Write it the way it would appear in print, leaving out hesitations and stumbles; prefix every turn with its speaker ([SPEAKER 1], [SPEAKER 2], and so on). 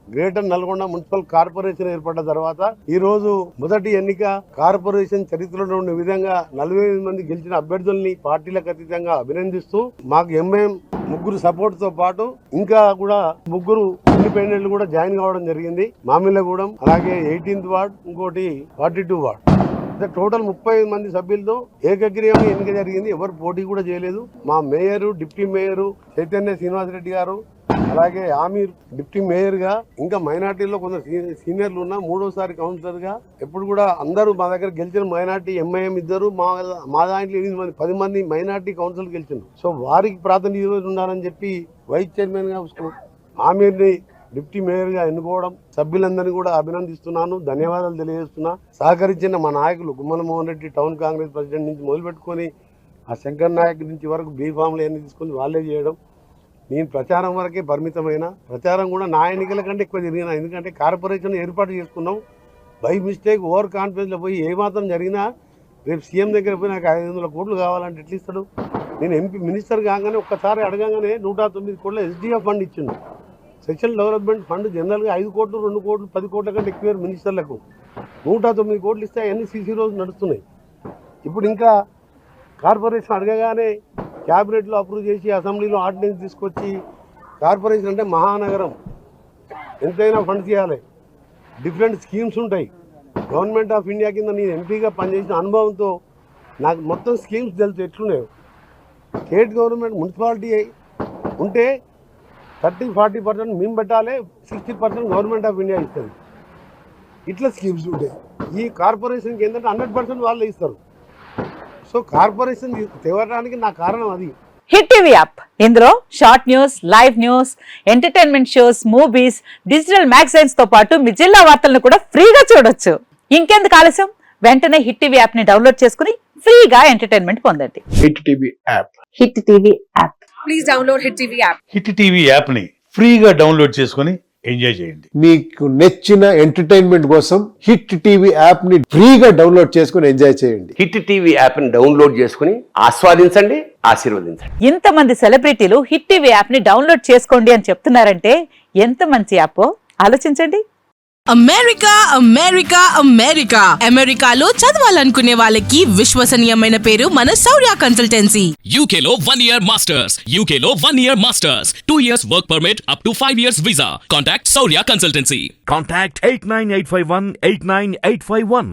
[SPEAKER 1] Greater Nalgonda municipal corporation ఏర్పడ్డ తర్వాత ఈ రోజు మొదటి ఎన్నిక కార్పొరేషన్ చరిత్రలో ఉన్న విధంగా 45 మంది గెలిచిన అభ్యర్థుల్ని పార్టీలకు అతీతంగా అభినందిస్తూ మాకు ఎంఐఎం ముగ్గురు సపోర్ట్ తో పాటు ఇంకా కూడా ముగ్గురు ఇండిపెండెంట్లు కూడా జాయిన్ కావడం జరిగింది. మామిళ్ళగూడెం, అలాగే 18th వార్డ్, ఇంకోటి 42 వార్డ్. టోటల్ 35 మంది సభ్యులతో ఏకగ్రీవంగా ఎన్నిక జరిగింది. ఎవరు పోటీ కూడా చేయలేదు. మా mayor, deputy mayor Chaitanya Srinivasa Reddy గారు, అలాగే ఆమీర్ డిప్యూటీ మేయర్ గా, ఇంకా మైనార్టీలో కొందరు సీనియర్లు ఉన్నా, 3వసారి కౌన్సిలర్ గా. ఎప్పుడు కూడా అందరూ మా దగ్గర గెలిచిన మైనార్టీ ఎంఐఎం ఇద్దరు, మా దాంట్లో 8 మంది 10 మంది మైనార్టీ కౌన్సిల్ గెలిచిండ్రు. సో వారికి ప్రాతినిధ్యం ఉండాలని చెప్పి వైస్ చైర్మన్ గా ఆమీర్ని డిప్యూటీ మేయర్ గా ఎన్నుకోవడం, సభ్యులందరినీ కూడా అభినందిస్తున్నాను, ధన్యవాదాలు తెలియజేస్తున్నా. సహకరించిన మా నాయకులు గుమ్మల మోహన్ రెడ్డి టౌన్ కాంగ్రెస్ ప్రెసిడెంట్ నుంచి మొదలుపెట్టుకొని ఆ శంకర్ నాయక్ నుంచి వరకు బీఫామ్లు అన్ని తీసుకొని వాళ్ళే చేయడం. నేను ప్రచారం వరకే పరిమితమైన, ప్రచారం కూడా నా ఎన్నికల కంటే ఎక్కువ జరిగిన. ఎందుకంటే కార్పొరేషన్ ఏర్పాటు చేసుకున్నాం. బై మిస్టేక్ ఓవర్ కాన్ఫిడెన్స్లో పోయి ఏమాత్రం జరిగినా రేపు సీఎం దగ్గర పోయి నాకు 500 కోట్లు కావాలంటే ఎట్లా ఇస్తాడు? నేను ఎంపీ మినిస్టర్ కాగానే ఒక్కసారి అడగగానే 109 కోట్ల SDF ఫండ్ ఇచ్చిండు. సెక్షువల్ డెవలప్మెంట్ ఫండ్ జనరల్గా 5 కోట్లు, 2 కోట్లు, 10 కోట్ల కంటే ఎక్కువ మినిస్టర్లకు. 109 కోట్లు ఇస్తే అన్ని CC రోజు నడుస్తున్నాయి. ఇప్పుడు ఇంకా కార్పొరేషన్ అడగగానే క్యాబినెట్లో అప్రూవ్ చేసి అసెంబ్లీలో ఆర్డినెన్స్ తీసుకొచ్చి, కార్పొరేషన్ అంటే మహానగరం, ఎంతైనా ఫండ్స్ ఇవ్వాలి, డిఫరెంట్ స్కీమ్స్ ఉంటాయి. గవర్నమెంట్ ఆఫ్ ఇండియా కింద నేను ఎంపీగా పనిచేసిన అనుభవంతో నాకు మొత్తం స్కీమ్స్ తెలుసు ఎట్లున్నాయో. స్టేట్ గవర్నమెంట్ మున్సిపాలిటీ ఉంటే 30-40% మేము పెట్టాలి, 60% గవర్నమెంట్ ఆఫ్ ఇండియా ఇస్తుంది. ఇట్లా స్కీమ్స్ ఉంటాయి. ఈ కార్పొరేషన్కి ఏంటంటే 100% వాళ్ళే ఇస్తారు. సో కార్పొరేషన్ తేవడానికి నా కారణం అది.
[SPEAKER 2] హిట్ టీవీ యాప్, ఇందులో short news, live news, entertainment shows, movies, digital magazines తో పాటు మీ జిల్లా వార్తలను కూడా ఫ్రీగా చూడొచ్చు. ఇంకెందుకు ఆలస్యం, వెంటనే హిట్ టీవీ యాప్ ని డౌన్లోడ్ చేసుకుని ఫ్రీగా ఎంటర్టైన్మెంట్ పొందండి.
[SPEAKER 3] Hit TV app.
[SPEAKER 2] Hit TV app.
[SPEAKER 4] Please download hit TV app.
[SPEAKER 5] Hit TV app ని ఫ్రీగా డౌన్లోడ్ చేసుకుని ఎంజాయ్ చేయండి.
[SPEAKER 3] మీకు నచ్చిన ఎంటర్టైన్మెంట్ కోసం హిట్ టీవీ యాప్ ని ఫ్రీగా డౌన్లోడ్ చేసుకుని ఎంజాయ్ చేయండి.
[SPEAKER 6] హిట్ టీవీ యాప్ ని డౌన్లోడ్ చేసుకుని ఆస్వాదించండి, ఆశీర్వదించండి.
[SPEAKER 2] ఇంతమంది సెలబ్రిటీలు హిట్ టీవీ యాప్ ని డౌన్లోడ్ చేసుకోండి అని చెప్తున్నారంటే ఎంత మంచి యాప్ ఆలోచించండి.
[SPEAKER 7] అమెరికా అమెరికా అమెరికా అమెరికాలో చదవాలనుకునే వాళ్ళకి విశ్వసనీయమైన పేరు మన శౌర్య కన్సల్టెన్సీ.
[SPEAKER 8] UK లో 1 year masters, UK లో 1 year masters, 2 years work permit up to 5 years visa. Contact Saurya Consultancy.
[SPEAKER 9] Contact 89851 89851.